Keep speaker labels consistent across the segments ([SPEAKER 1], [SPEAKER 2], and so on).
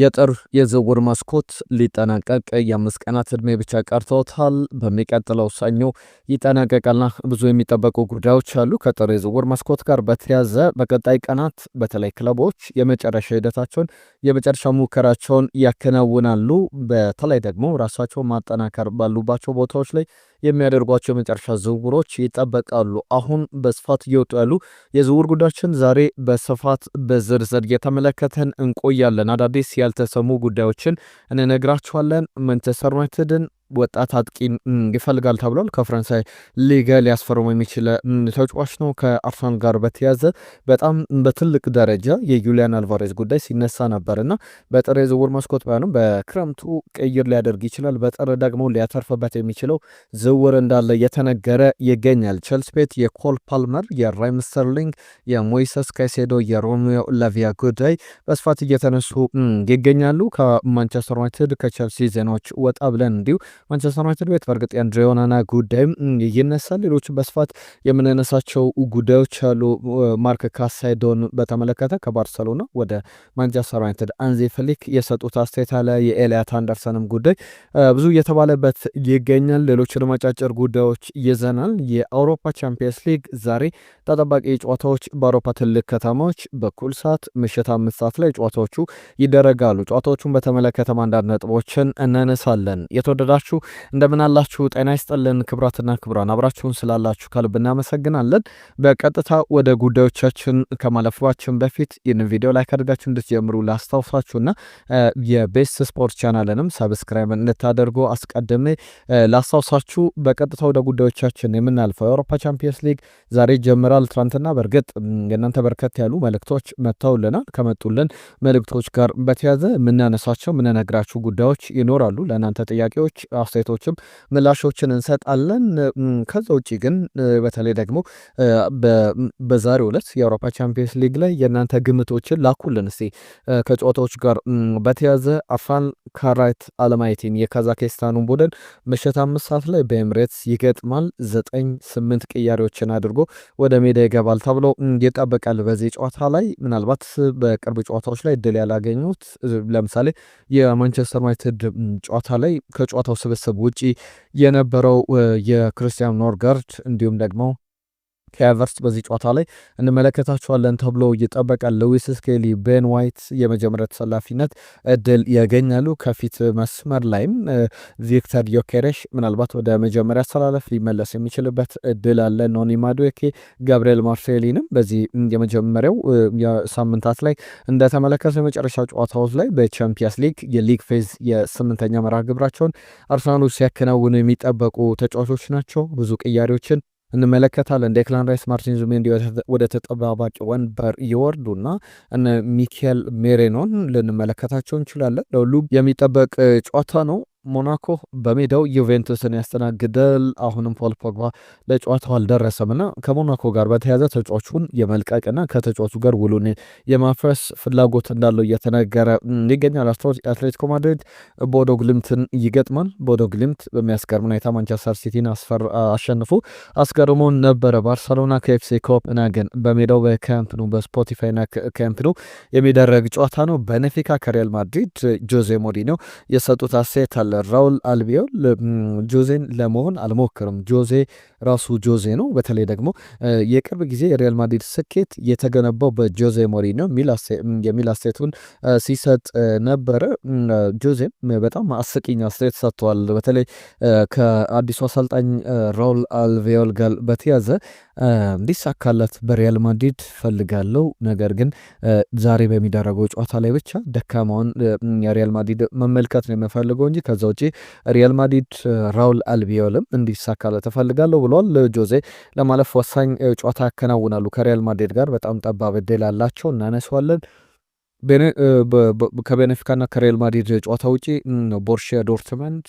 [SPEAKER 1] የጥር የዝውውር መስኮት ሊጠናቀቅ የ5 ቀናት ዕድሜ ብቻ ቀርተውታል። በሚቀጥለው ሰኞ ይጠናቀቃልና ብዙ የሚጠበቁ ጉዳዮች አሉ። ከጥር የዝውውር መስኮት ጋር በተያያዘ በቀጣይ ቀናት በተለይ ክለቦች የመጨረሻ ሂደታቸውን የመጨረሻ ሙከራቸውን ያከናውናሉ። በተለይ ደግሞ ራሳቸውን ማጠናከር ባሉባቸው ቦታዎች ላይ የሚያደርጓቸው የመጨረሻ ዝውውሮች ይጠበቃሉ። አሁን በስፋት እየወጡ ያሉ የዝውውር ጉዳዮችን ዛሬ በስፋት በዝርዝር እየተመለከተን እንቆያለን። አዳዲስ ያልተሰሙ ጉዳዮችን እንነግራችኋለን። ማንቸስተር ዩናይትድን ወጣት አጥቂን ይፈልጋል ተብሏል። ከፈረንሳይ ሊግ ሊያስፈርሙ የሚችል ተጫዋች ነው። ከአርሰናል ጋር በተያዘ በጣም በትልቅ ደረጃ የዩሊያን አልቫሬዝ ጉዳይ ሲነሳ ነበርና በጥር የዝውውር መስኮት ባይሆንም በክረምቱ ቅይር ሊያደርግ ይችላል። በጥር ደግሞ ሊያተርፍበት የሚችለው ዝውውር እንዳለ እየተነገረ ይገኛል። ቼልሲ ቤት የኮል ፓልመር፣ የራሂም ስተርሊንግ፣ የሞይሰስ ካይሴዶ፣ የሮሚዮ ላቪያ ጉዳይ በስፋት እየተነሱ ይገኛሉ። ከማንቸስተር ዩናይትድ ከቼልሲ ዜናዎች ወጣ ብለን እንዲሁ ማንቸስተር ዩናይትድ ቤት በእርግጥ የአንድሬ ኦናና ጉዳይም ይነሳል። ሌሎች በስፋት የምንነሳቸው ጉዳዮች አሉ። ማርክ ካሳይዶን በተመለከተ ከባርሰሎና ወደ ማንቸስተር ዩናይትድ አንዚ ፍሊክ የሰጡት አስተያየት አለ። የኤልያት አንደርሰንም ጉዳይ ብዙ እየተባለበት ይገኛል። ሌሎች አጫጭር ጉዳዮች ይዘናል። የአውሮፓ ቻምፒየንስ ሊግ ዛሬ ተጠባቂ ጨዋታዎች በአውሮፓ ትልቅ ከተማዎች በኩል ሰዓት ምሽት 5 ሰዓት ላይ ጨዋታዎቹ ይደረጋሉ። ጨዋታዎቹን በተመለከተ አንዳንድ ነጥቦችን እናነሳለን። የተወደዳችሁ እንደምን አላችሁ? ጤና ይስጥልን። ክብራትና ክብራን አብራችሁን ስላላችሁ ከልብ እናመሰግናለን። በቀጥታ ወደ ጉዳዮቻችን ከማለፋችን በፊት ይህን ቪዲዮ ላይክ አድርጋችሁ እንድትጀምሩ ላስታውሳችሁና የቤስት ስፖርት ቻናልንም ሰብስክራይብ እንድታደርጉ አስቀድሜ ላስታውሳችሁ። በቀጥታ ወደ ጉዳዮቻችን የምናልፈው የአውሮፓ ቻምፒየንስ ሊግ ዛሬ ጀምራል። ትናንትና በእርግጥ የእናንተ በርከት ያሉ መልእክቶች መጥተውልናል። ከመጡልን መልእክቶች ጋር በተያዘ የምናነሳቸው የምንነግራችሁ ጉዳዮች ይኖራሉ። ለእናንተ ጥያቄዎች አስተያየቶችም ምላሾችን እንሰጣለን። ከዛ ውጭ ግን በተለይ ደግሞ በዛሬው ዕለት የአውሮፓ ቻምፒየንስ ሊግ ላይ የእናንተ ግምቶችን ላኩልን። እስቲ ከጨዋታዎች ጋር በተያዘ አርሰናል ካራይት አለማየቲን የካዛኪስታኑን ቡድን ምሽት 5 ሰዓት ላይ በኤምሬትስ ይገጥማል። 9-8 ቅያሬዎችን አድርጎ ወደ ሜዳ ይገባል ተብሎ ይጠበቃል። በዚህ ጨዋታ ላይ ምናልባት በቅርብ ጨዋታዎች ላይ እድል ያላገኙት ለምሳሌ የማንቸስተር ዩናይትድ ጨዋታ ላይ ከጨዋታው ስብስብ ውጪ የነበረው የክርስቲያን ኖርጋርድ እንዲሁም ደግሞ ከኤቨርስ በዚህ ጨዋታ ላይ እንመለከታቸዋለን ተብሎ ይጠበቃል። ሉዊስ ስኬሊ፣ ቤን ዋይት የመጀመሪያ ተሰላፊነት እድል ያገኛሉ። ከፊት መስመር ላይም ቪክተር ዮኬሬሽ ምናልባት ወደ መጀመሪያ አሰላለፍ ሊመለስ የሚችልበት እድል አለ። ኖኒ ማዱዌኬ፣ ጋብሪኤል ማርሴሊንም በዚህ የመጀመሪያው ሳምንታት ላይ እንደተመለከተ የመጨረሻ ጨዋታዎች ላይ በቻምፒየንስ ሊግ የሊግ ፌዝ የ8ኛ መርሃ ግብራቸውን አርሰናሎች ሲያከናውኑ የሚጠበቁ ተጫዋቾች ናቸው። ብዙ ቅያሬዎችን እንመለከታለን። ዴክላን ራይስ፣ ማርቲን ዙቢሜንዲ ወደ ተጠባባቂ ወንበር ይወርዱና እነ ሚኬል ሜሬኖን ልንመለከታቸው እንችላለን። ለሁሉም የሚጠበቅ ጨዋታ ነው። ሞናኮ በሜዳው ዩቬንቱስን ያስተናግዳል። አሁንም ፖል ፖግባ ለጨዋታው አልደረሰምና ከሞናኮ ጋር በተያያዘ ተጫዋቹን የመልቀቅና ከተጫዋቹ ጋር ውሉን የማፍረስ ፍላጎት እንዳለው እየተነገረ ይገኛል። አትሌቲኮ ማድሪድ ቦዶ ግሊምትን ይገጥማል። ቦዶ ግሊምት በሚያስገርም ሁኔታ ማንቸስተር ሲቲን አሸንፎ አስገርሞን ነበረ። ባርሰሎና ከኤፍሲ ኮፐንሃገን በሜዳው በካምፕ ኑ በስፖቲፋይና ካምፕ ኑ የሚደረግ ጨዋታ ነው። ቤኔፊካ ከሪያል ማድሪድ ጆዜ ሞሪኒዮ የሰጡት አስተያየት አለ። ራውል አልቢዮል ጆዜን ለመሆን አልሞክርም። ጆዜ ራሱ ጆዜ ነው። በተለይ ደግሞ የቅርብ ጊዜ የሪያል ማድሪድ ስኬት የተገነባው በጆዜ ሞሪኒዮ የሚል አስተያየቱን ሲሰጥ ነበረ። ጆዜም በጣም አስቂኝ አስተያየት ሰጥተዋል። በተለይ ከአዲሱ አሰልጣኝ ራውል አልቢዮል ጋር በተያዘ እንዲሳካለት በሪያል ማድሪድ ፈልጋለው፣ ነገር ግን ዛሬ በሚደረገው ጨዋታ ላይ ብቻ ደካማውን የሪያል ማድሪድ መመልከት ነው የምፈልገው እንጂ ከዛ ውጪ ሪያል ማድሪድ ራውል አልቢዮልም እንዲሳካለት እፈልጋለሁ ብሏል። ጆዜ ለማለፍ ወሳኝ ጨዋታ ያከናውናሉ ከሪያል ማድሪድ ጋር። በጣም ጠባብ እድል አላቸው፣ እናነሷለን። ከቤኔፊካና ከሪያል ማድሪድ ጨዋታ ውጪ ቦሩሲያ ዶርትመንድ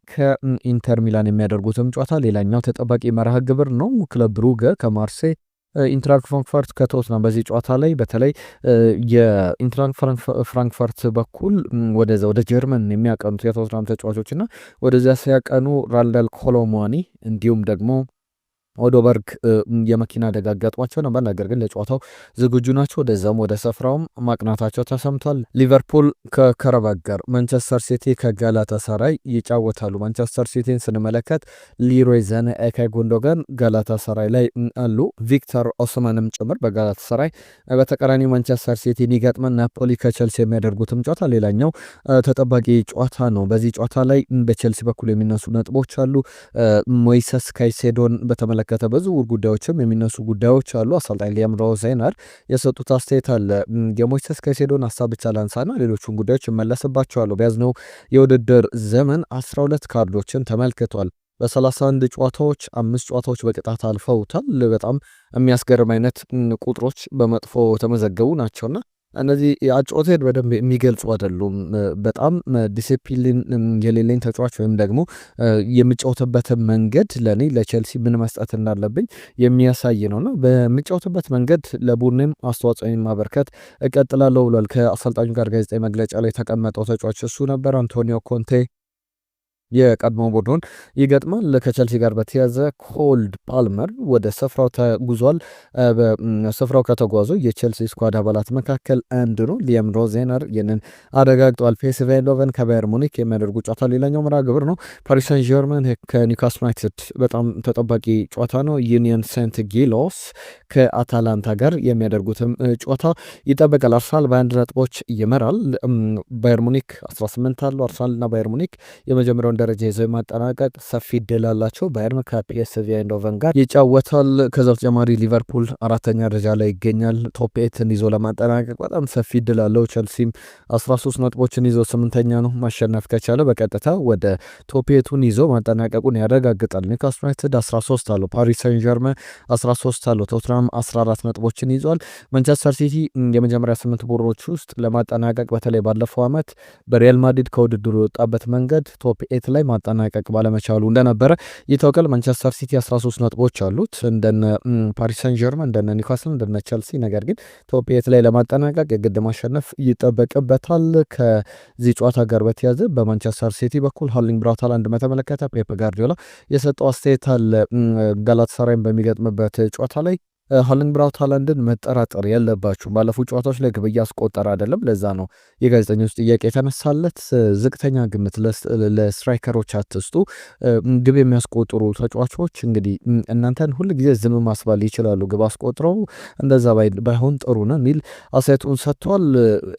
[SPEAKER 1] ከኢንተር ሚላን የሚያደርጉትም ጨዋታ ሌላኛው ተጠባቂ መርሃ ግብር ነው። ክለብ ብሩገ ከማርሴይ፣ ኢንትራክት ፍራንክፈርት ከቶትናም በዚህ ጨዋታ ላይ በተለይ የኢንትራክት ፍራንክፈርት በኩል ወደ ጀርመን የሚያቀኑት የቶትናም ተጫዋቾችና ወደዚያ ሲያቀኑ ራንዳል ኮሎሙዋኒ እንዲሁም ደግሞ ኦዶበርግ የመኪና አደጋ አጋጥሟቸው ነበር። ነገር ግን ለጨዋታው ዝግጁ ናቸው። ወደዛም ወደ ስፍራውም ማቅናታቸው ተሰምቷል። ሊቨርፑል ከከረባግ ጋር፣ ማንቸስተር ሲቲ ከጋላታሳራይ ይጫወታሉ። ማንቸስተር ሲቲን ስንመለከት ሊሮይ ዘነ፣ ኤካይ ጉንዶጋን ጋላታሳራይ ላይ አሉ፣ ቪክተር ኦስማንም ጭምር በጋላታሳራይ። በተቃራኒ ማንቸስተር ሲቲን ይገጥመን ናፖሊ ከቸልሲ የሚያደርጉትም ጨዋታ ሌላኛው ተጠባቂ ጨዋታ ነው። በዚህ ጨዋታ ላይ በቸልሲ በኩል የሚነሱ ነጥቦች አሉ። ሞይሰስ ካይሴዶን በተመለከተ በዝውውር ጉዳዮችም የሚነሱ ጉዳዮች አሉ። አሰልጣኝ ሊያም ሮዜነር የሰጡት አስተያየት አለ። የሞይሰስ ካይሴዶን ሀሳብ ብቻ ላንሳና ሌሎቹን ጉዳዮች እመለስባቸዋለሁ። በያዝነው የውድድር ዘመን 12 ካርዶችን ተመልክቷል። በ31 ጨዋታዎች 5 ጨዋታዎች በቅጣት አልፈውታል። በጣም የሚያስገርም አይነት ቁጥሮች በመጥፎ ተመዘገቡ ናቸውና እነዚህ አጨዋወቴን በደንብ የሚገልጹ አይደሉም። በጣም ዲሲፕሊን የሌለኝ ተጫዋች ወይም ደግሞ የሚጫወትበትን መንገድ ለእኔ ለቼልሲ ምን መስጠት እንዳለብኝ የሚያሳይ ነውና በሚጫወትበት መንገድ ለቡድኔም አስተዋጽኦ ማበርከት እቀጥላለሁ ብሏል። ከአሰልጣኙ ጋር ጋዜጣዊ መግለጫ ላይ የተቀመጠው ተጫዋች እሱ ነበር። አንቶኒዮ ኮንቴ የቀድሞ ቡድኑን ይገጥማል። ከቸልሲ ጋር በተያዘ ኮልድ ፓልመር ወደ ስፍራው ተጉዟል። በስፍራው ከተጓዙ የቸልሲ ስኳድ አባላት መካከል አንዱ ነው። ሊያም ሮዜነር ይህንን አረጋግጧል። ፒኤስቪ አይንድሆቨን ከባየር ሙኒክ የሚያደርጉ ጨዋታ ሌላኛው መርሃ ግብር ነው። ፓሪስ ሳን ዠርመን ከኒውካስል ዩናይትድ በጣም ተጠባቂ ጨዋታ ነው። ዩኒየን ሴንት ጊሎስ ከአታላንታ ጋር የሚያደርጉትም ጨዋታ ይጠበቃል። አርሰናል በ1 ነጥቦች ይመራል። ባየር ሙኒክ 18 አለው። አርሰናልና ባየር ሙኒክ የመጀመሪያውን ደረጃ ይዘው የማጠናቀቅ ሰፊ እድል አላቸው። ባየርን ከፒኤስቪ አይንድሆቨን ጋር ይጫወታል። ከዛ በተጨማሪ ሊቨርፑል 4ኛ ደረጃ ላይ ይገኛል። ቶፕ 8ን ይዞ ለማጠናቀቅ በጣም ሰፊ እድል አለው። ቸልሲም 13 ነጥቦችን ይዞ 8ኛ ነው። ማሸነፍ ከቻለ በቀጥታ ወደ ቶፕ 8ን ይዞ ማጠናቀቁን ያረጋግጣል። ኒውካስል ዩናይትድ 13 አለው። ፓሪስ ሳን ዠርመን 13 አለው። ቶትናም 14 ነጥቦችን ይዟል። ማንቸስተር ሲቲ የመጀመሪያ 8 ቡድኖች ውስጥ ለማጠናቀቅ በተለይ ባለፈው ዓመት በሪያል ማድሪድ ከውድድሩ የወጣበት መንገድ ቶፕ 8 ላይ ማጠናቀቅ ባለመቻሉ እንደነበረ ይታወቃል። ማንቸስተር ሲቲ 13 ነጥቦች አሉት እንደነ ፓሪስ ሳን ዠርመን፣ እንደነ ኒውካስል፣ እንደነ ቸልሲ። ነገር ግን ቶፕ 8 ላይ ለማጠናቀቅ የግድ ማሸነፍ ይጠበቅበታል። ከዚህ ጨዋታ ጋር በተያዘ በማንቸስተር ሲቲ በኩል ሃርሊንግ ብራውት ሃላንድ በተመለከተ ፔፕ ጋርዲዮላ የሰጠው አስተያየት አለ። ጋላታሳራይን በሚገጥምበት ጨዋታ ላይ ሃርሊንግ ብራውት ሃላንድን መጠራጠር የለባችሁ። ባለፉት ጨዋታዎች ላይ ግብ እያስቆጠረ አይደለም። ለዛ ነው የጋዜጠኞች ጥያቄ የተነሳለት። ዝቅተኛ ግምት ለስትራይከሮች አትስጡ። ግብ የሚያስቆጥሩ ተጫዋቾች እንግዲህ እናንተን ሁል ጊዜ ዝም ማስባል ይችላሉ። ግብ አስቆጥረው እንደዛ ባይሆን ጥሩ ነው የሚል አስተያየቱን ሰጥቷል።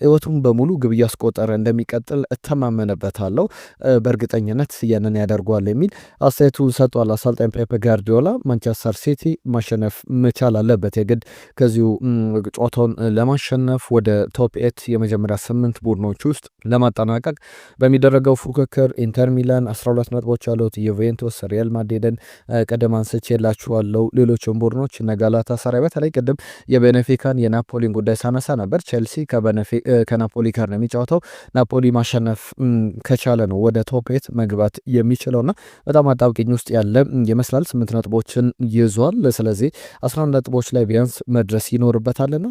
[SPEAKER 1] ህይወቱን በሙሉ ግብ እያስቆጠረ እንደሚቀጥል እተማመንበታለሁ፣ በእርግጠኝነት ያንን ያደርጓል የሚል አስተያየቱን ሰጥቷል። አሰልጣኝ ፔፕ ጋርዲዮላ ማንቸስተር ሲቲ ማሸነፍ መቻል አለበት የግድ ከዚሁ ጨዋታውን ለማሸነፍ ወደ ቶፕ 8 የመጀመሪያ 8 ቡድኖች ውስጥ ለማጠናቀቅ በሚደረገው ፉክክር ኢንተር ሚላን 12 ነጥቦች ያሉት፣ ዩቬንቱስ፣ ሪያል ማድሪድን ቀደም አንስቼላችኋለሁ። ሌሎችም ቡድኖች እነ ጋላታሳራይ፣ በተለይ ቅድም የቤኔፊካን የናፖሊን ጉዳይ ሳነሳ ነበር። ቼልሲ ከናፖሊ ጋር ነው የሚጫወተው። ናፖሊ ማሸነፍ ከቻለ ነው ወደ ቶፕ 8 መግባት የሚችለውና በጣም አጣብቂኝ ውስጥ ያለ ይመስላል። 8 ነጥቦችን ይዟል። ስለዚህ 11 ነጥቦች ላይ ቢያንስ መድረስ ይኖርበታልና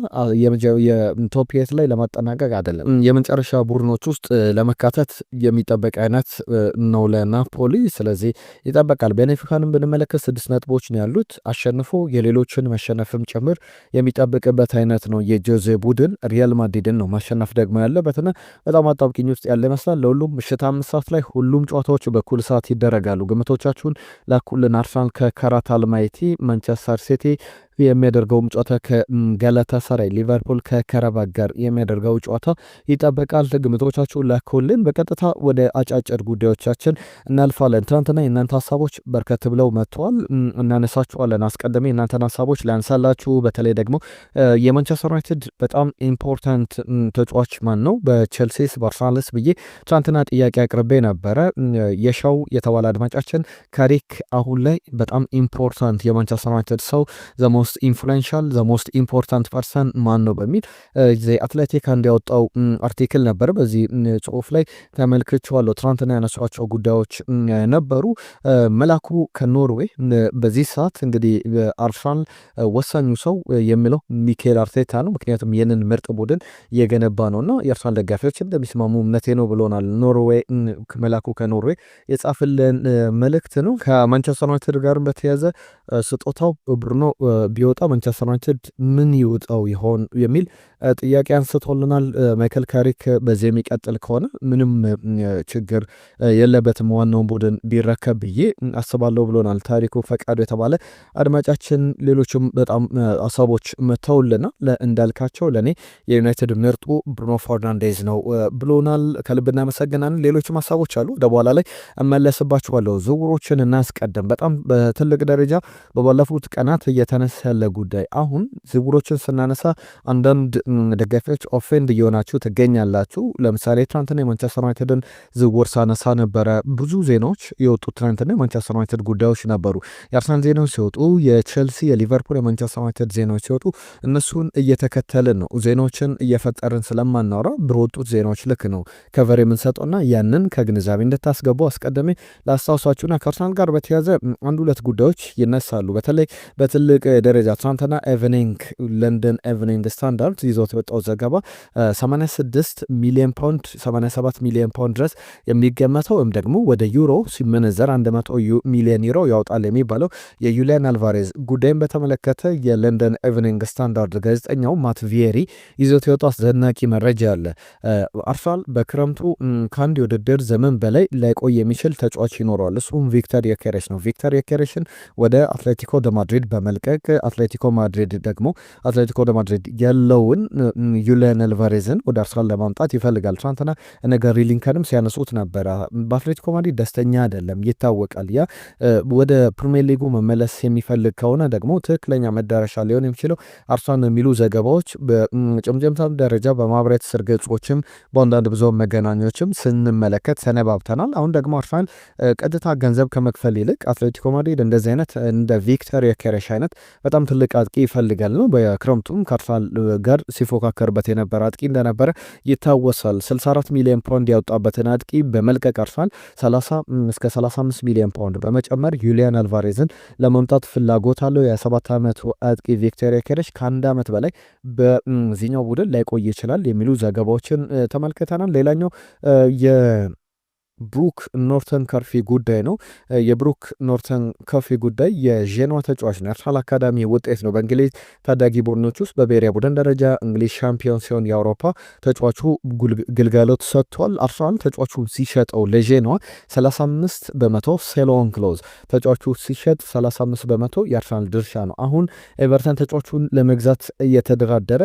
[SPEAKER 1] የቶፕ 8 ላይ ለማጠናቀቅ አይደለም የመጨረሻ ቡድኖች ውስጥ ለመካተት የሚጠበቅ አይነት ነው ለናፖሊ። ስለዚህ ይጠበቃል። ቤኔፊካንም ብንመለከት 6 ነጥቦች ነው ያሉት። አሸንፎ የሌሎችን መሸነፍም ጭምር የሚጠብቅበት አይነት ነው። የጆዜ ቡድን ሪያል ማድሪድን ነው ማሸነፍ ደግሞ ያለበትና በጣም አጣብቂኝ ውስጥ ያለ ይመስላል። ለሁሉም ምሽት 5 ሰዓት ላይ ሁሉም ጨዋታዎች በኩል ሰዓት ይደረጋሉ። ግምቶቻችሁን ላኩልን። አርሰናል ከካራት አልማይቲ፣ ማንቸስተር ሲቲ የሚያደርገውም ጨዋታ ከጋላታሳራይ፣ ሊቨርፑል ከከረባግ ጋር የሚያደርገው ጨዋታ ይጠበቃል። ግምቶቻችሁን ላኩልን። በቀጥታ ወደ አጫጭር ጉዳዮቻችን እናልፋለን። ትናንትና የእናንተ ሀሳቦች በርከት ብለው መጥተዋል፣ እናነሳችኋለን። አስቀድሜ የእናንተን ሀሳቦች ላንሳላችሁ። በተለይ ደግሞ የማንቸስተር ዩናይትድ በጣም ኢምፖርታንት ተጫዋች ማን ነው በቼልሲስ በአርሰናልስ ብዬ ትናንትና ጥያቄ አቅርቤ ነበረ። የሻው የተባለ አድማጫችን ካሪክ አሁን ላይ በጣም ኢምፖርታንት የማንቸስተር ዩናይትድ ሰው ዘሞስት ኢንፍሉዌንሻል ዘሞስት ኢምፖርታንት ፐርሰን ማን ነው በሚል አትሌቲክ አንድ ያወጣው አርቲክል ነበር። በዚህ ጽሁፍ ላይ ተመልክቼዋለሁ። ትናንትና ያነሷቸው ጉዳዮች ነበሩ። መላኩ ከኖርዌይ በዚህ ሰዓት እንግዲህ አርሰናል ወሳኙ ሰው የሚለው ሚኬል አርቴታ ነው። ምክንያቱም ይህንን ምርጥ ቡድን እየገነባ ነውና የአርሰናል ደጋፊዎች እንደሚስማሙ እምነቴ ነው ብሎናል። ኖርዌይ መላኩ ከኖርዌይ የጻፍልን መልእክት ነው። ከማንቸስተር ዩናይትድ ጋር በተያዘ ስጦታው ብሩኖ ቢወጣ ማንቸስተር ዩናይትድ ምን ይውጣው ይሆን የሚል ጥያቄ አንስቶልናል። ማይክል ካሪክ በዚህ የሚቀጥል ከሆነ ምንም ችግር የለበትም ዋናውን ቡድን ቢረከብ ብዬ አስባለሁ ብሎናል ታሪኩ ፈቃዱ የተባለ አድማጫችን። ሌሎችም በጣም ሀሳቦች መተውልና እንዳልካቸው ለእኔ የዩናይትድ ምርጡ ብሩኖ ፈርናንዴዝ ነው ብሎናል። ከልብ እናመሰግናለን። ሌሎችም ሀሳቦች አሉ፣ ወደ በኋላ ላይ እመለስባችኋለሁ። ዝውውሮችን እናስቀድም። በጣም በትልቅ ደረጃ በባለፉት ቀናት እየተነሳ ያለ ጉዳይ። አሁን ዝውውሮችን ስናነሳ አንዳንድ ደጋፊዎች ኦፌንድ እየሆናችሁ ትገኛላችሁ። ለምሳሌ ትናንትና የማንቸስተር ዩናይትድን ዝውውር ሳነሳ ነበረ። ብዙ ዜናዎች የወጡ ትናንትና የማንቸስተር ዩናይትድ ጉዳዮች ነበሩ። የአርሰናል ዜናዎች ሲወጡ፣ የቼልሲ፣ የሊቨርፑል፣ የማንቸስተር ዩናይትድ ዜናዎች ሲወጡ እነሱን እየተከተልን ነው። ዜናዎችን እየፈጠርን ስለማናወራ በወጡት ዜናዎች ልክ ነው ከቨር የምንሰጠውና ያንን ከግንዛቤ እንድታስገቡ አስቀድሜ ላስታውሳችሁና ከአርሰናል ጋር በተያዘ አንድ ሁለት ጉዳዮች ይነሳሉ። በተለይ በትልቅ ደረጃ ትናንትና ለንደን ኤቨኒንግ ስታንዳርድ ይዞት የወጣው ዘገባ 86 ሚሊዮን ፓውንድ 87 ሚሊዮን ፓውንድ ድረስ የሚገመተው ወይም ደግሞ ወደ ዩሮ ሲመነዘር 100 ሚሊዮን ዩሮ ያወጣል የሚባለው የዩሊያን አልቫሬዝ ጉዳይን በተመለከተ የለንደን ኤቨኒንግ ስታንዳርድ ጋዜጠኛው ማት ቪየሪ ይዞት የወጣው አስደናቂ መረጃ አለ። አርሰናል በክረምቱ ከአንድ የውድድር ዘመን በላይ ላይቆይ የሚችል ተጫዋች ይኖረዋል። እሱም ቪክተር ዮኬሬሽ ነው። ቪክተር ዮኬሬሽን ወደ አትሌቲኮ ደ ማድሪድ በመልቀቅ አትሌቲኮ ደ ማድሪድ ያለውን ዩሊያን አልቫሬዝን ወደ አርሰናል ለማምጣት ይፈልጋል። ትናንትና እነ ጋሪ ሊንከንም ሲያነሱት ነበረ። በአትሌቲኮ ማድሪድ ደስተኛ አይደለም ይታወቃል። ያ ወደ ፕሪሚየር ሊጉ መመለስ የሚፈልግ ከሆነ ደግሞ ትክክለኛ መዳረሻ ሊሆን የሚችለው አርሰናል የሚሉ ዘገባዎች በጭምጭምታ ደረጃ በማህበራዊ ትስስር ገጾችም በአንዳንድ ብዙሃን መገናኛዎችም ስንመለከት ሰነባብተናል። አሁን ደግሞ አርሰናል ቀጥታ ገንዘብ ከመክፈል ይልቅ አትሌቲኮ ማድሪድ እንደዚህ አይነት እንደ ቪክተር ዮኬሬሽ አይነት በጣም ትልቅ አጥቂ ይፈልጋል ነው። በክረምቱም ከአርሰናል ጋር ሲፎካከርበት የነበረ አጥቂ እንደነበረ ይታወሳል። 64 ሚሊዮን ፓውንድ ያወጣበትን አጥቂ በመልቀቅ አርሰናል 30 እስከ 35 ሚሊዮን ፓውንድ በመጨመር ዩሊያን አልቫሬዝን ለመምጣት ፍላጎት አለው። የ7 ዓመቱ አጥቂ ቪክተር ዮኬሬሽ ከአንድ ዓመት በላይ በዚህኛው ቡድን ላይቆይ ይችላል የሚሉ ዘገባዎችን ተመልክተናል። ሌላኛው ብሩክ ኖርተን ከርፊ ጉዳይ ነው። የብሩክ ኖርተን ከርፊ ጉዳይ የዤኗ ተጫዋች ነው። የአርሰናል አካዳሚ ውጤት ነው። በእንግሊዝ ታዳጊ ቡድኖች ውስጥ በብሔራዊ ቡድን ደረጃ እንግሊዝ ሻምፒዮን ሲሆን የአውሮፓ ተጫዋቹ ግልጋሎት ሰጥቷል። አርሰናል ተጫዋቹ ሲሸጠው ለዤኗ 35 በመቶ ሴሎን ክሎዝ ተጫዋቹ ሲሸጥ 35 በመቶ የአርሰናል ድርሻ ነው። አሁን ኤቨርተን ተጫዋቹን ለመግዛት እየተደራደረ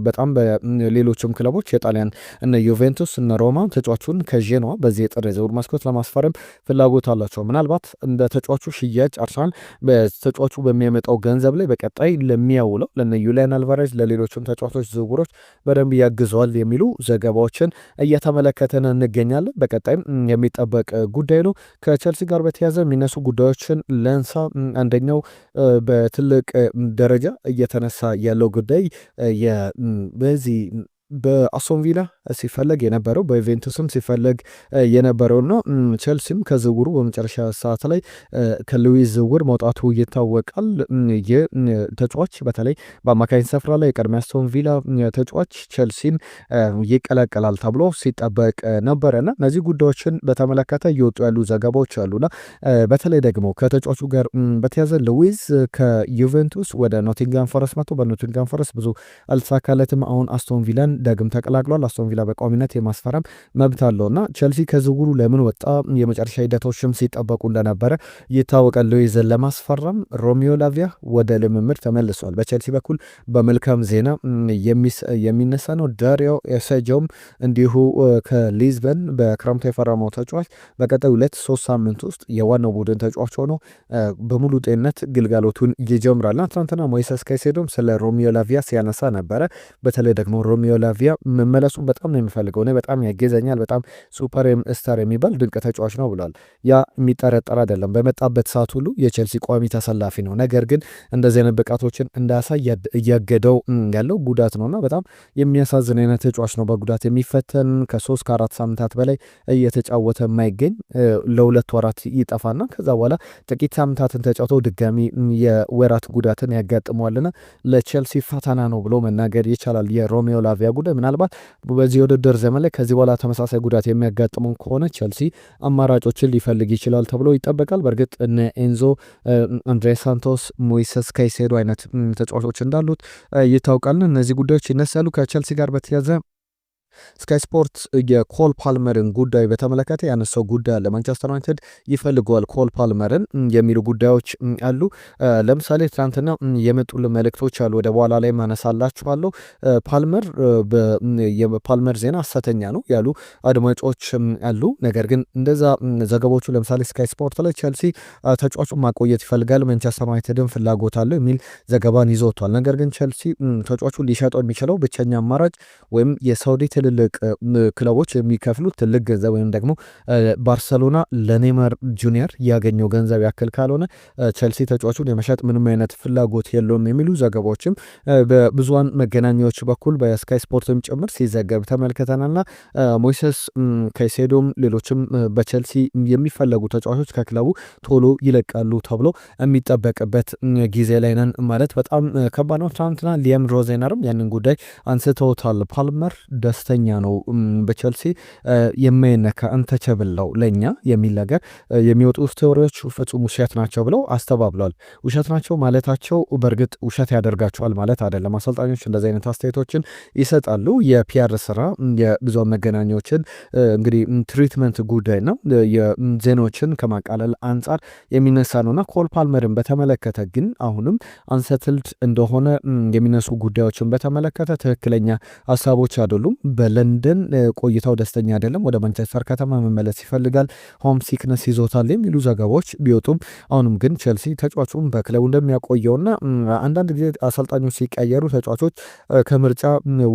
[SPEAKER 1] በጣም በሌሎችም ክለቦች የጣሊያን እነ ዩቬንቱስ እነ ሮማ ተጫዋቹን ከዤኗ በዚህ የጥር የዝውውር መስኮት ለማስፈረም ፍላጎት አላቸው። ምናልባት እንደ ተጫዋቹ ሽያጭ አርሰናል በተጫዋቹ በሚያመጣው ገንዘብ ላይ በቀጣይ ለሚያውለው ለነ ዩሊያን አልቫሬዝ ለሌሎችም ተጫዋቾች ዝውውሮች በደንብ ያግዘዋል የሚሉ ዘገባዎችን እየተመለከተን እንገኛለን። በቀጣይም የሚጠበቅ ጉዳይ ነው። ከቸልሲ ጋር በተያያዘ የሚነሱ ጉዳዮችን ለንሳ። አንደኛው በትልቅ ደረጃ እየተነሳ ያለው ጉዳይ በዚህ በአስቶን ቪላ ሲፈለግ የነበረው በዩቬንቱስም ሲፈለግ የነበረው ነው። ቼልሲም ከዝውውሩ በመጨረሻ ሰዓት ላይ ከሉዊዝ ዝውውር መውጣቱ ይታወቃል። ይህ ተጫዋች በተለይ በአማካኝ ስፍራ ላይ የቀድሞ አስቶን ቪላ ተጫዋች ቼልሲን ይቀላቀላል ተብሎ ሲጠበቅ ነበረና እነዚህ ጉዳዮችን በተመለከተ እየወጡ ያሉ ዘገባዎች አሉና በተለይ ደግሞ ከተጫዋቹ ጋር በተያዘ ሉዊዝ ከዩቬንቱስ ወደ ኖቲንጋም ፎረስት መጥቶ በኖቲንጋም ፎረስት ብዙ አልተሳካለትም። አሁን አስቶን ቪላን ዳግም ተቀላቅሏል። አስቶን ቪላ በቋሚነት የማስፈረም መብት አለውና ቼልሲ ከዝውውሩ ለምን ወጣ የመጨረሻ ሂደቶችም ሲጠበቁ እንደነበረ ይታወቃል። ሉዊዝን ለማስፈረም ሮሚዮ ላቪያ ወደ ልምምድ ተመልሷል። በቼልሲ በኩል በመልካም ዜና የሚነሳ ነው። ዳሪዮ ኤሴጆም እንዲሁ ከሊዝበን በክረምቱ የፈረመው ተጫዋች በቀጣይ 2-3 ሳምንት ውስጥ የዋናው ቡድን ተጫዋች ሆኖ በሙሉ ጤንነት ግልጋሎቱን ይጀምራል። ትናንትና ሞይሰስ ካይሴዶም ስለ ሮሚዮ ላቪያ ሲያነሳ ነበረ። በተለይ ደግሞ ሮሚዮ ላቪያ መመለሱን በጣም ነው የሚፈልገው። እኔ በጣም ያገዘኛል፣ በጣም ሱፐር ስታር የሚባል ድንቅ ተጫዋች ነው ብሏል። ያ የሚጠረጠር አይደለም። በመጣበት ሰዓት ሁሉ የቼልሲ ቋሚ ተሰላፊ ነው። ነገር ግን እንደዚህ አይነት ብቃቶችን እንዳያሳይ እያገደው ያለው ጉዳት ነውና በጣም የሚያሳዝን አይነት ተጫዋች ነው። በጉዳት የሚፈተን ከ3 ከ4 ሳምንታት በላይ እየተጫወተ የማይገኝ ለ2 ወራት ይጠፋና ከዛ በኋላ ጥቂት ሳምንታትን ተጫውተው ድጋሚ የወራት ጉዳትን ያጋጥመዋልና ለቼልሲ ፈተና ነው ብሎ መናገር ይቻላል። የሮሚዮ ላቪያ ጉዳይ ምናልባት በዚህ በዚህ የውድድር ዘመን ላይ ከዚህ በኋላ ተመሳሳይ ጉዳት የሚያጋጥመው ከሆነ ቸልሲ አማራጮችን ሊፈልግ ይችላል ተብሎ ይጠበቃል። በእርግጥ እነ ኤንዞ፣ አንድሬ ሳንቶስ፣ ሞይሰስ ካይሴዶ አይነት ተጫዋቾች እንዳሉት ይታወቃል። እነዚህ ጉዳዮች ይነሳሉ። ከቸልሲ ጋር በተያዘ ስካይ ስፖርት የኮል ፓልመርን ጉዳይ በተመለከተ ያነሳው ጉዳይ አለ። ማንቸስተር ዩናይትድ ይፈልገዋል ኮል ፓልመርን የሚሉ ጉዳዮች አሉ። ለምሳሌ ትናንትና የመጡልን መልእክቶች አሉ፣ ወደ በኋላ ላይ ማነሳላችኋለሁ። የፓልመር ዜና ሐሰተኛ ነው ያሉ አድማጮች አሉ። ነገር ግን እንደዛ ዘገቦቹ ለምሳሌ ስካይ ስፖርት ላይ ቸልሲ ተጫዋቹን ማቆየት ይፈልጋል፣ ማንቸስተር ዩናይትድን ፍላጎት አለው የሚል ዘገባን ይዞ ወጥቷል። ነገር ግን ቸልሲ ተጫዋቹን ሊሸጠው የሚችለው ብቸኛ አማራጭ ወይም የሳውዲ ትልልቅ ክለቦች የሚከፍሉት ትልቅ ገንዘብ ወይም ደግሞ ባርሰሎና ለኔይማር ጁኒየር ያገኘው ገንዘብ ያክል ካልሆነ ቸልሲ ተጫዋቹን የመሸጥ ምንም አይነት ፍላጎት የለውም የሚሉ ዘገባዎችም በብዙሃን መገናኛዎች በኩል በስካይ ስፖርትም ጭምር ሲዘገብ ተመልክተናልና ሞይሰስ ካይሴዶም ሌሎችም በቸልሲ የሚፈለጉ ተጫዋቾች ከክለቡ ቶሎ ይለቃሉ ተብሎ የሚጠበቅበት ጊዜ ላይ ነን ማለት በጣም ከባድ ነው። ትናንትና ሊያም ሮዜነርም ያንን ጉዳይ አንስተውታል። ፓልመር ደስተኛ ነው በቸልሲ የማይነካ አንተቸብል ነው ለኛ የሚል ነገር የሚወጡ ስቶሪዎች ፍጹም ውሸት ናቸው ብለው አስተባብሏል። ውሸት ናቸው ማለታቸው በእርግጥ ውሸት ያደርጋቸዋል ማለት አይደለም። አሰልጣኞች እንደዚህ አይነት አስተያየቶችን ይሰጣሉ። የፒአር ስራ የብዙሃን መገናኛዎችን እንግዲህ ትሪትመንት ጉዳይ ነው የዜናዎችን ከማቃለል አንጻር የሚነሳ ነውና ኮል ፓልመርን በተመለከተ ግን አሁንም አንሰትልድ እንደሆነ የሚነሱ ጉዳዮችን በተመለከተ ትክክለኛ ሀሳቦች አይደሉም። በለንደን ቆይታው ደስተኛ አይደለም፣ ወደ ማንቸስተር ከተማ መመለስ ይፈልጋል፣ ሆም ሲክነስ ይዞታል የሚሉ ዘገባዎች ቢወጡም አሁንም ግን ቸልሲ ተጫዋቹን በክለቡ እንደሚያቆየውና አንዳንድ ጊዜ አሰልጣኞች ሲቀየሩ ተጫዋቾች ከምርጫ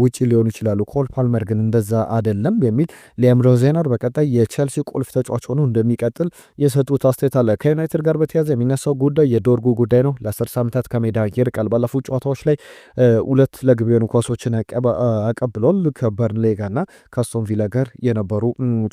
[SPEAKER 1] ውጪ ሊሆኑ ይችላሉ፣ ኮል ፓልመር ግን እንደዛ አይደለም የሚል ሊያም ሮዜነር በቀጣይ የቸልሲ ቁልፍ ተጫዋች ሆኖ እንደሚቀጥል የሰጡት አስተያየት አለ። ከዩናይትድ ጋር በተያያዘ የሚነሳው ጉዳይ የዶርጉ ጉዳይ ነው። ለ10 ዓመታት ከሜዳ ይርቃል። ባለፉት ጨዋታዎች ላይ 2 ለግብ የሆኑ ኳሶችን አቀብሏል ከበርንሌ ጋርና ከአስቶን ቪላ ጋር የነበሩ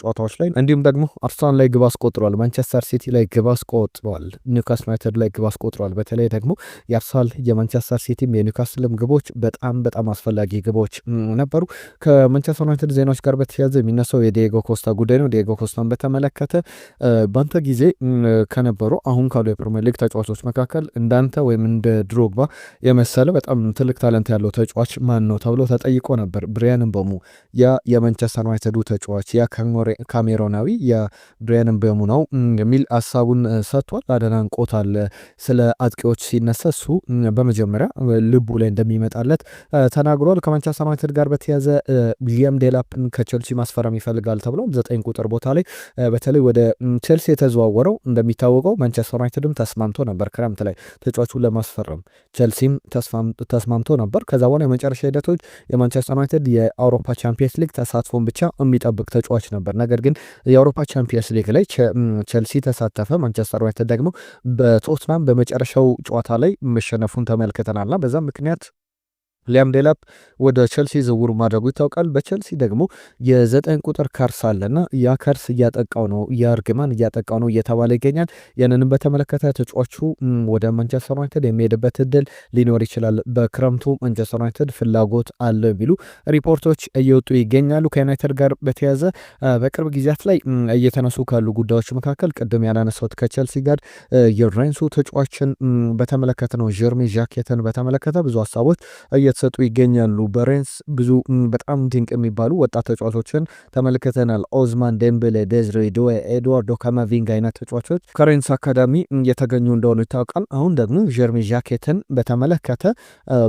[SPEAKER 1] ጨዋታዎች ላይ እንዲሁም ደግሞ አርሰናል ላይ ግብ አስቆጥሯል፣ ማንቸስተር ሲቲ ላይ ግብ አስቆጥሯል፣ ኒውካስል ዩናይትድ ላይ ግብ አስቆጥሯል። በተለይ ደግሞ የአርሰናል የማንቸስተር ሲቲም የኒውካስልም ግቦች በጣም አስፈላጊ ግቦች ነበሩ። ከማንቸስተር ዩናይትድ ዜናዎች ጋር በተያያዘ የሚነሳው የዲየጎ ኮስታ ጉዳይ ነው። ዲየጎ ኮስታን በተመለከተ በአንተ ጊዜ ከነበሩ አሁን ካሉ የፕሪሚየር ሊግ ተጫዋቾች መካከል እንዳንተ ወይም እንደ ድሮግባ የመሰለ በጣም ትልቅ ታለንት ያለው ተጫዋች ማን ነው ተብሎ ተጠይቆ ነበር። ብሪያን ምቤሞ ያ የማንቸስተር ዩናይትዱ ተጫዋች ያ ካሜሮናዊ የብሪያን ምቤሞ ነው የሚል ሀሳቡን ሰጥቷል፣ አደናንቆታል። ስለ አጥቂዎች ሲነሳ እሱ በመጀመሪያ ልቡ ላይ እንደሚመጣለት ተናግሯል። ከማንቸስተር ዩናይትድ ጋር በተያዘ ሊያም ዴላፕን ከቸልሲ ማስፈረም ይፈልጋል ተብሎ 9 ቁጥር ቦታ ላይ በተለይ ወደ ቸልሲ የተዘዋወረው እንደሚታወቀው ማንቸስተር ዩናይትድም ተስማምቶ ነበር ክረምት ላይ ተጫዋቹን ለማስፈረም ቸልሲም ተስማምቶ ነበር። ከዛ በኋላ የመጨረሻ ሂደቶች የማንቸስተር ዩናይትድ የአውሮፓ ቻምፒየንስ ሊግ ተሳትፎን ብቻ የሚጠብቅ ተጫዋች ነበር። ነገር ግን የአውሮፓ ቻምፒየንስ ሊግ ላይ ቸልሲ ተሳተፈ። ማንቸስተር ዩናይትድ ደግሞ በቶትናም በመጨረሻው ጨዋታ ላይ መሸነፉን ተመልክተናልና በዛም ምክንያት ሊያም ዴላፕ ወደ ቸልሲ ዝውውር ማድረጉ ይታወቃል። በቸልሲ ደግሞ የ9 ቁጥር ከርስ አለና ያ ከርስ እያጠቃው ነው፣ የእርግማን እያጠቃው ነው እየተባለ ይገኛል። ያንንም በተመለከተ ተጫዋቹ ወደ ማንቸስተር ዩናይትድ የሚሄድበት እድል ሊኖር ይችላል። በክረምቱ ማንቸስተር ዩናይትድ ፍላጎት አለ የሚሉ ሪፖርቶች እየወጡ ይገኛሉ። ከዩናይትድ ጋር በተያያዘ በቅርብ ጊዜያት ላይ እየተነሱ ካሉ ጉዳዮች መካከል ቅድም ያላነሳሁት ከቸልሲ ጋር የሬንሱ ተጫዋችን በተመለከተ ነው። ጀርሚ ዣኬትን በተመለከተ ብዙ ሀሳቦች እየተሰጡ ይገኛሉ። በሬንስ ብዙ በጣም ድንቅ የሚባሉ ወጣት ተጫዋቾችን ተመልክተናል። ኦዝማን ዴምቤሌ፣ ዴዝሬ ዶዌ፣ ኤድዋርዶ ካማቪንጋ አይነት ተጫዋቾች ከሬንስ አካዳሚ እየተገኙ እንደሆኑ ይታወቃል። አሁን ደግሞ ጀርሚ ዣኬትን በተመለከተ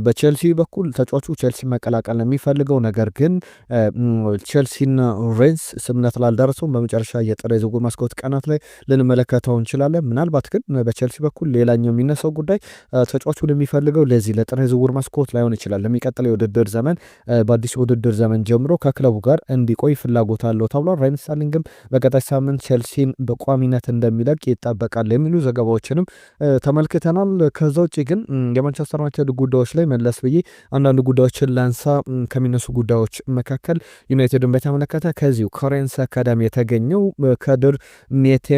[SPEAKER 1] በቸልሲ በኩል ተጫዋቹ ቸልሲ መቀላቀል የሚፈልገው ነገር ግን ቸልሲና ሬንስ ስምነት ላልደረሰውም በመጨረሻ የጥር የዝውውር መስኮት ቀናት ላይ ልንመለከተው እንችላለን። ምናልባት ግን በቸልሲ በኩል ሌላኛው የሚነሳው ጉዳይ ተጫዋቹን የሚፈልገው ለዚህ ለጥር የዝውውር መስኮት ላይሆን ይችላል። ለሚቀጥለው የውድድር ዘመን በአዲሱ የውድድር ዘመን ጀምሮ ከክለቡ ጋር እንዲቆይ ፍላጎት አለው ተብሏል። ራሂም ስተርሊንግም በቀጣይ ሳምንት ቸልሲን በቋሚነት እንደሚለቅ ይጠበቃል የሚሉ ዘገባዎችንም ተመልክተናል። ከዛ ውጭ ግን የማንቸስተር ዩናይትድ ጉዳዮች ላይ መለስ ብዬ አንዳንድ ጉዳዮችን ላንሳ። ከሚነሱ ጉዳዮች መካከል ዩናይትድን በተመለከተ ከዚሁ ከሬንስ አካዳሚ የተገኘው ከድር ሜቴ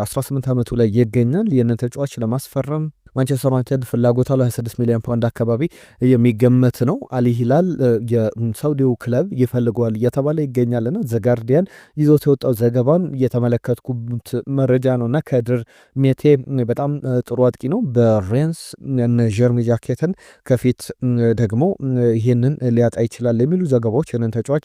[SPEAKER 1] 18 ዓመቱ ላይ ይገኛል። ይህንን ተጫዋች ለማስፈረም ማንቸስተር ዩናይትድ ፍላጎት አለው 26 ሚሊዮን ፓውንድ አካባቢ የሚገመት ነው። አል ሂላል የሳውዲው ክለብ ይፈልገዋል እየተባለ ይገኛልና ዘጋርዲያን ይዞት የወጣው ዘገባን እየተመለከትኩት መረጃ ነውና ከድር ሜቴ በጣም ጥሩ አጥቂ ነው። በሬንስ ጀርሚ ጃኬትን ከፊት ደግሞ ይህንን ሊያጣ ይችላል የሚሉ ዘገባዎች ይህንን ተጫዋች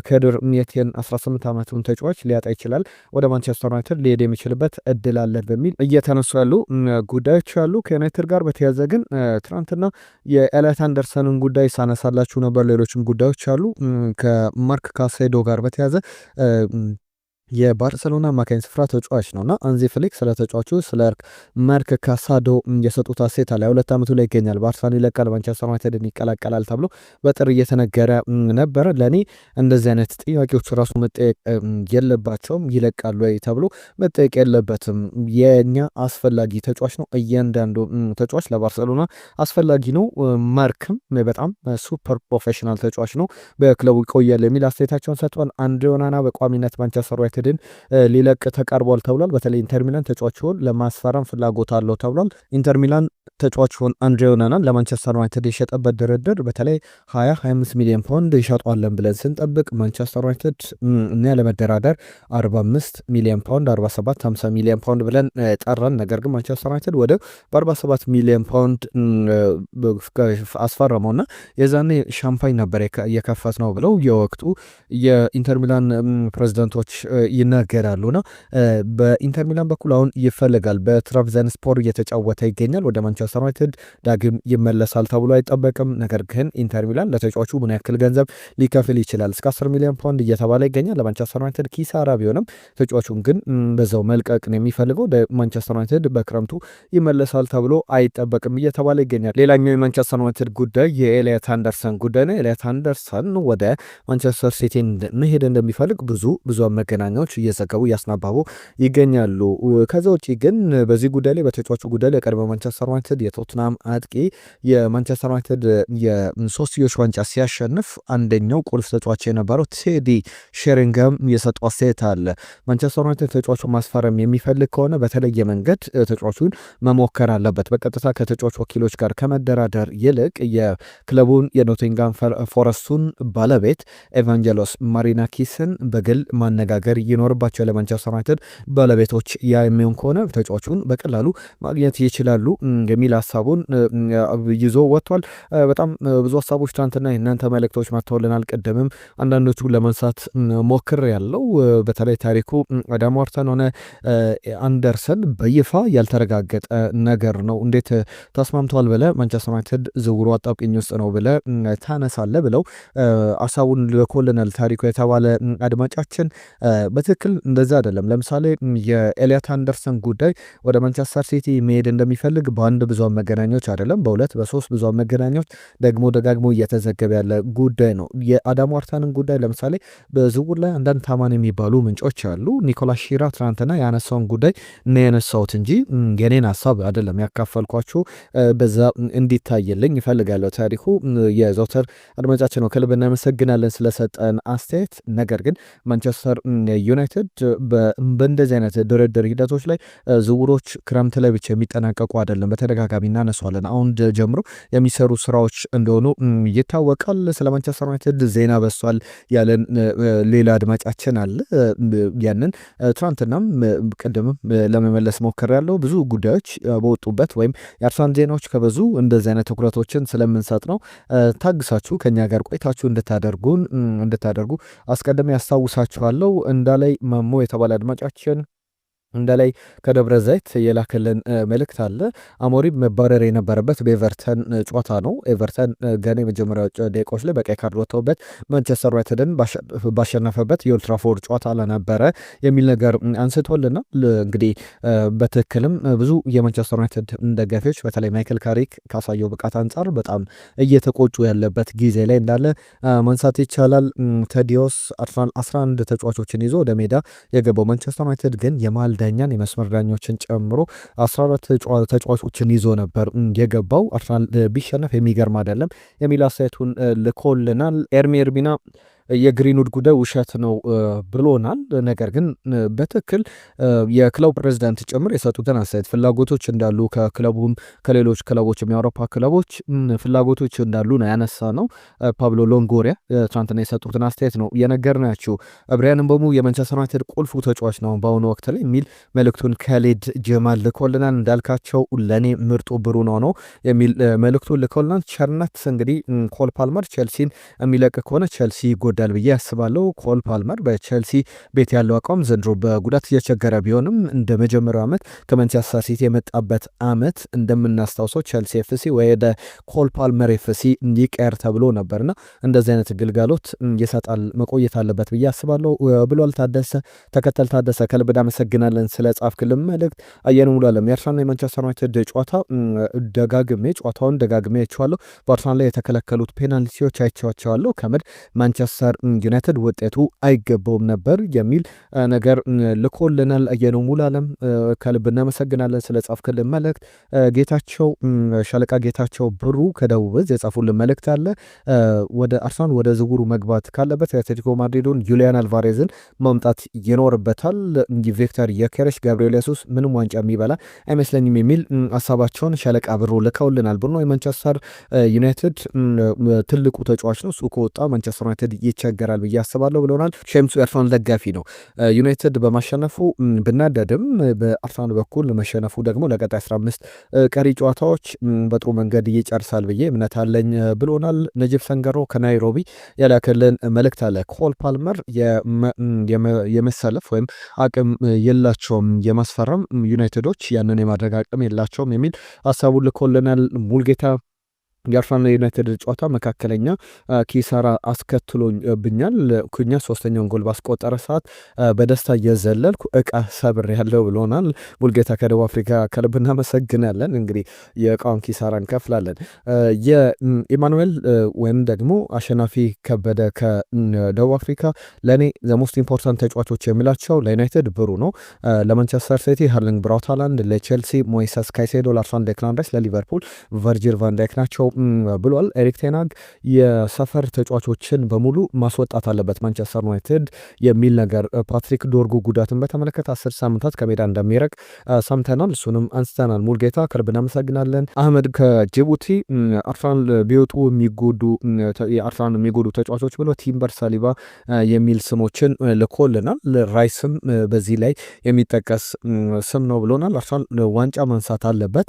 [SPEAKER 1] ከድር ሜቴን 18 ዓመቱን ተጫዋች ሊያጣ ይችላል፣ ወደ ማንቸስተር ዩናይትድ ሊሄድ የሚችልበት እድል አለ በሚል እየተነሱ ያሉ ጉዳዮች አሉ። ከዩናይትድ ጋር በተያዘ ግን ትናንትና የኤሊዮት አንደርሰንን ጉዳይ ሳነሳላችሁ ነበር። ሌሎችም ጉዳዮች አሉ። ከማርክ ካሴዶ ጋር በተያዘ የባርሰሎና አማካኝ ስፍራ ተጫዋች ነውና አንዚ ፍሊክ ስለ ተጫዋቹ ስለ ማርክ ካሳዶ የሰጡት አስተያየት አለ። 22 ዓመቱ ላይ ይገኛል። ባርሳን ይለቃል፣ ማንቸስተር ዩናይትድን ይቀላቀላል ተብሎ በጥር እየተነገረ ነበር። ለእኔ እንደዚህ አይነት ጥያቄዎች ራሱ መጠየቅ የለባቸውም። ይለቃሉ ወይ ተብሎ መጠየቅ የለበትም። የኛ አስፈላጊ ተጫዋች ነው። እያንዳንዱ ተጫዋች ለባርሰሎና አስፈላጊ ነው። ማርክም በጣም ሱፐር ፕሮፌሽናል ተጫዋች ነው፣ በክለቡ ይቆያል የሚል አስተያየታቸውን ሰጥቷል። አንድሬ ኦናና በቋሚነት ማንቸስተር ዩናይትድ ሊለቅ ተቃርቧል ተብሏል። በተለይ ኢንተር ሚላን ተጫዋቹን ለማስፈረም ፍላጎት አለው ተብሏል። ኢንተር ሚላን ተጫዋቹን አንድሬ ኦናናን ለማንቸስተር ዩናይትድ የሸጠበት ድርድር በተለይ 20-25 ሚሊዮን ፓውንድ ይሸጧለን ብለን ስንጠብቅ ማንቸስተር ዩናይትድ እና ለመደራደር 45 ሚሊዮን ፓውንድ 47-50 ሚሊዮን ፓውንድ ብለን ጠራን። ነገር ግን ማንቸስተር ዩናይትድ ወደ 47 ሚሊዮን ፓውንድ አስፈረመውና የዛኔ ሻምፓኝ ነበር የከፈት ነው ብለው የወቅቱ የኢንተር ሚላን ፕሬዚደንቶች ይናገራሉና በኢንተር ሚላን በኩል አሁን ይፈልጋል። በትራብዘንስፖር እየተጫወተ ይገኛል። ወደ ማንቸስተር ዩናይትድ ዳግም ይመለሳል ተብሎ አይጠበቅም። ነገር ግን ኢንተር ሚላን ለተጫዋቹ ምን ያክል ገንዘብ ሊከፍል ይችላል? እስከ 10 ሚሊዮን ፓውንድ እየተባለ ይገኛል። ለማንቸስተር ዩናይትድ ኪሳራ ቢሆንም ተጫዋቹን ግን በዛው መልቀቅ ነው የሚፈልገው። ወደ ማንቸስተር ዩናይትድ በክረምቱ ይመለሳል ተብሎ አይጠበቅም እየተባለ ይገኛል። ሌላኛው የማንቸስተር ዩናይትድ ጉዳይ የኤሊዮት አንደርሰን ጉዳይ ነው። ኤሊዮት አንደርሰን ወደ ማንቸስተር ሲቲ መሄድ እንደሚፈልግ ብዙ መገናኛዎች እየዘገቡ እያስናባቡ ይገኛሉ። ከዛ ውጭ ግን በዚህ ጉዳይ ላይ በተጫዋቹ ጉዳይ ላይ የቀድሞ ማንቸስተር ዩናይትድ የቶትናም አጥቂ የማንቸስተር ዩናይትድ የሶስትዮሽ ዋንጫ ሲያሸንፍ አንደኛው ቁልፍ ተጫዋች የነበረው ቴዲ ሼሪንገም የሰጠው አስተያየት አለ። ማንቸስተር ዩናይትድ ተጫዋቹን ማስፈረም የሚፈልግ ከሆነ በተለየ መንገድ ተጫዋቹን መሞከር አለበት። በቀጥታ ከተጫዋች ወኪሎች ጋር ከመደራደር ይልቅ የክለቡን የኖቲንጋም ፎረስቱን ባለቤት ኤቫንጀሎስ ማሪናኪስን በግል ማነጋገር ይኖርባቸው። ለማንቸስተር ዩናይትድ ባለቤቶች ያ የሚሆን ከሆነ ተጫዋቹን በቀላሉ ማግኘት ይችላሉ የሚል ሀሳቡን ይዞ ወጥቷል። በጣም ብዙ ሀሳቦች ትናንትና የእናንተ መልእክቶች መጥተውልናል። ቅድምም አንዳንዶቹ ለመንሳት ሞክር ያለው በተለይ ታሪኩ አዳም ዋርተን ሆነ አንደርሰን በይፋ ያልተረጋገጠ ነገር ነው። እንዴት ተስማምተዋል ብለ ማንቸስተር ዩናይትድ ዝውውሩ አጣብቂኝ ውስጥ ነው ብለ ታነሳለ ብለው ሀሳቡን ልኮልናል። ታሪኩ የተባለ አድማጫችን በትክክል እንደዛ አይደለም። ለምሳሌ የኤሊዮት አንደርሰን ጉዳይ ወደ ማንቸስተር ሲቲ መሄድ እንደሚፈልግ በአንድ ብዙሃን መገናኛዎች አይደለም በሁለት በሶስት ብዙሃን መገናኛዎች ደጋግሞ እየተዘገበ ያለ ጉዳይ ነው። የአዳም ዋርተንን ጉዳይ ለምሳሌ በዝውውር ላይ አንዳንድ ታማኝ የሚባሉ ምንጮች አሉ። ኒኮላስ ሺራ ትናንትና ያነሳውን ጉዳይ ነው ያነሳሁት እንጂ የኔን ሀሳብ አይደለም ያካፈልኳችሁ። በዛ እንዲታይልኝ ይፈልጋለሁ። ታሪኩ የዘውተር አድማጫችን ነው። ከልብ እናመሰግናለን ስለሰጠን አስተያየት። ነገር ግን ማንቸስተር ዩናይትድ በእንደዚህ አይነት ድርድር ሂደቶች ላይ ዝውውሮች ክረምት ላይ ብቻ የሚጠናቀቁ አይደለም። በተደጋጋሚ እናነሷለን። አሁን ጀምሮ የሚሰሩ ስራዎች እንደሆኑ ይታወቃል። ስለ ማንቸስተር ዩናይትድ ዜና በሷል ያለን ሌላ አድማጫችን አለ። ያንን ትናንትናም ቅድምም ለመመለስ ሞክር ያለው ብዙ ጉዳዮች በወጡበት ወይም የአርሰናል ዜናዎች ከበዙ እንደዚህ አይነት ትኩረቶችን ስለምንሰጥ ነው። ታግሳችሁ ከኛ ጋር ቆይታችሁ እንድታደርጉ አስቀድሜ ያስታውሳችኋለሁ። እንዳላይ መሞ የተባለ አድማጫችን እንደላይ ከደብረ ዘይት የላከልን መልእክት አለ። አሞሪም መባረር የነበረበት በኤቨርተን ጨዋታ ነው። ኤቨርተን ገና የመጀመሪያ ደቂቃዎች ላይ በቀይ ካርድ ወጥተውበት ማንቸስተር ዩናይትድን ባሸነፈበት የኦልትራፎርድ ጨዋታ ለነበረ የሚል ነገር አንስቶልና እንግዲህ በትክክልም ብዙ የማንቸስተር ዩናይትድ ደጋፊዎች በተለይ ማይክል ካሪክ ካሳየው ብቃት አንጻር በጣም እየተቆጩ ያለበት ጊዜ ላይ እንዳለ ማንሳት ይቻላል። ቴዲዮስ 11 ተጫዋቾችን ይዞ ወደ ሜዳ የገባው ማንቸስተር ዩናይትድ ግን የማል ዳኛን የመስመር ዳኞችን ጨምሮ 12 ተጫዋቾችን ይዞ ነበር የገባው። አርሰናል ቢሸነፍ የሚገርም አይደለም የሚል አስተያየቱን ልኮልናል። ኤርሚ ኤርቢና የግሪንውድ ጉዳይ ውሸት ነው ብሎናል። ነገር ግን በትክክል የክለቡ ፕሬዚዳንት ጭምር የሰጡትን አስተያየት ፍላጎቶች እንዳሉ ከክለቡም ከሌሎች ክለቦችም የአውሮፓ ክለቦች ፍላጎቶች እንዳሉ ነው ያነሳ ነው። ፓብሎ ሎንጎሪያ ትናንትና የሰጡትን አስተያየት ነው የነገርናችሁ። ብራያን ምቤሞ የማንቸስተር ዩናይትድ ቁልፉ ተጫዋች ነው በአሁኑ ወቅት ላይ የሚል መልእክቱን ከሌድ ጀማል ልኮልናል። እንዳልካቸው ለእኔ ምርጡ ብሩኖ ነው የሚል መልእክቱን ልኮልናል። ቸርነት እንግዲህ ኮል ፓልመር ቼልሲን የሚለቅ ከሆነ ቼልሲ ይጎዳል ብዬ ያስባለሁ። ኮል ፓልመር በቼልሲ ቤት ያለው አቋም ዘንድሮ በጉዳት እየቸገረ ቢሆንም እንደ መጀመሪያው ዓመት ከማንቸስተር ሲቲ የመጣበት ዓመት እንደምናስታውሰው ቼልሲ ኤፍሲ ወደ ኮል ፓልመር ኤፍሲ ይቀር ተብሎ ነበርና እንደዚህ አይነት ግልጋሎት ይሰጣል መቆየት አለበት ብዬ አስባለሁ ብሏል። ታደሰ ተከተል ታደሰ ከልብ እናመሰግናለን ስለ ጻፍክልን መልእክት። አየን ሙሉ አለም የአርሰናል የማንቸስተር ዩናይትድ ጨዋታ ጨዋታውን ደጋግሜ አይቼዋለሁ። በአርሰናል ላይ የተከለከሉት ፔናልቲዎች አይቼዋቸዋለሁ። ከምድ ማንቸስተር ዩናይትድ ውጤቱ አይገባውም ነበር የሚል ነገር ልኮልናል። አየነው ሙሉ አለም ከልብ እናመሰግናለን ስለ ጻፍክልን መልእክት። ጌታቸው ሻለቃ ጌታቸው ብሩ ከደቡብ ዕዝ የጻፉልን መልእክት አለ። ወደ አርሰናል ወደ ዝውውሩ መግባት ካለበት የአትሌቲኮ ማድሪዱን ጁሊያን አልቫሬዝን ማምጣት ይኖርበታል። ቪክተር ዮኬሬሽ ጋብሪኤል ኢየሱስ ምንም ዋንጫ የሚበላ አይመስለኝም የሚል ሀሳባቸውን ሻለቃ ብሩ ልከውልናል። ብሩኖ የማንቸስተር ዩናይትድ ትልቁ ተጫዋች ነው፣ እሱ ከወጣ ማንቸስተር ዩናይትድ ይቸገራል ብዬ አስባለሁ ብለውናል። ሸምሱ የአርሰናል ደጋፊ ነው። ዩናይትድ በማሸነፉ ብናደድም በአርሰናል በኩል መሸነፉ ደግሞ ለቀጣይ 15 ቀሪ ጨዋታዎች በጥሩ መንገድ ይጨርሳል ብዬ እምነት አለኝ ብሎናል። ነጅብ ሰንገሮ ከናይሮቢ ያላከልን መልእክት አለ። ኮል ፓልመር የመሰለፍ ወይም አቅም የላቸውም፣ የማስፈረም ዩናይትዶች ያንን የማድረግ አቅም የላቸውም የሚል ሀሳቡን ልኮልናል። ሙልጌታ የአርሰናል ዩናይትድ ጨዋታ መካከለኛ ኪሳራ አስከትሎብኛል። ኩኛ ሶስተኛውን ጎል ባስቆጠረ ሰዓት በደስታ እየዘለልኩ እቃ ሰብር ያለው ብሎናል። ሙልጌታ ከደቡብ አፍሪካ ከልብ እናመሰግናለን። እንግዲህ የእቃውን ኪሳራ እንከፍላለን። የኢማኑኤል ወይም ደግሞ አሸናፊ ከበደ ከደቡብ አፍሪካ ለእኔ ዘሞስት ኢምፖርታንት ተጫዋቾች የሚላቸው ለዩናይትድ ብሩ ነው፣ ለማንቸስተር ሲቲ ሃርሊንግ ብራውት ሃላንድ፣ ለቼልሲ ሞይሰስ ካይሴዶ፣ ለአርሰናል ዴክላን ራይስ፣ ለሊቨርፑል ቨርጂል ቫን ዳይክ ናቸው ብሏል። ኤሪክ ቴን ሃግ የሰፈር ተጫዋቾችን በሙሉ ማስወጣት አለበት ማንቸስተር ዩናይትድ የሚል ነገር። ፓትሪክ ዶርጉ ጉዳትን በተመለከተ 10 ሳምንታት ከሜዳ እንደሚረቅ ሰምተናል፣ እሱንም አንስተናል። ሙልጌታ ከልብ እናመሰግናለን። አህመድ ከጅቡቲ አርሰናል ቢወጡ የአርሰናል የሚጎዱ ተጫዋቾች ብሎ ቲምበር ሳሊባ የሚል ስሞችን ልኮልናል። ራይስም በዚህ ላይ የሚጠቀስ ስም ነው ብሎናል። አርሰናል ዋንጫ ማንሳት አለበት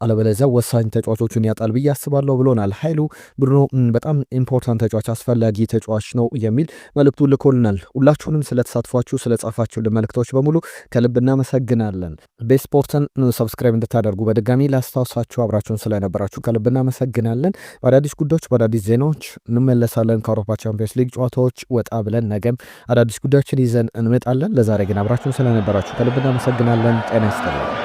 [SPEAKER 1] አለበለዚያ ወሳኝ ተጫዋቾችን ያጣል ብዬ አስባለሁ ብሎናል። ኃይሉ ብሩኖ በጣም ኢምፖርታንት ተጫዋች አስፈላጊ ተጫዋች ነው የሚል መልእክቱ ልኮልናል። ሁላችሁንም ስለተሳትፏችሁ ስለጻፋችሁ መልእክቶች በሙሉ ከልብ እናመሰግናለን። ቤስፖርትን ሰብስክራይብ እንድታደርጉ በድጋሚ ላስታውሳችሁ። አብራችሁን ስለነበራችሁ ከልብ እናመሰግናለን። በአዳዲስ ጉዳዮች በአዳዲስ ዜናዎች እንመለሳለን። ከአውሮፓ ቻምፒዮንስ ሊግ ጨዋታዎች ወጣ ብለን ነገም አዳዲስ ጉዳዮችን ይዘን እንመጣለን። ለዛሬ ግን አብራችሁን ስለነበራችሁ ከልብ እናመሰግናለን። ጤና ይስጥልኝ።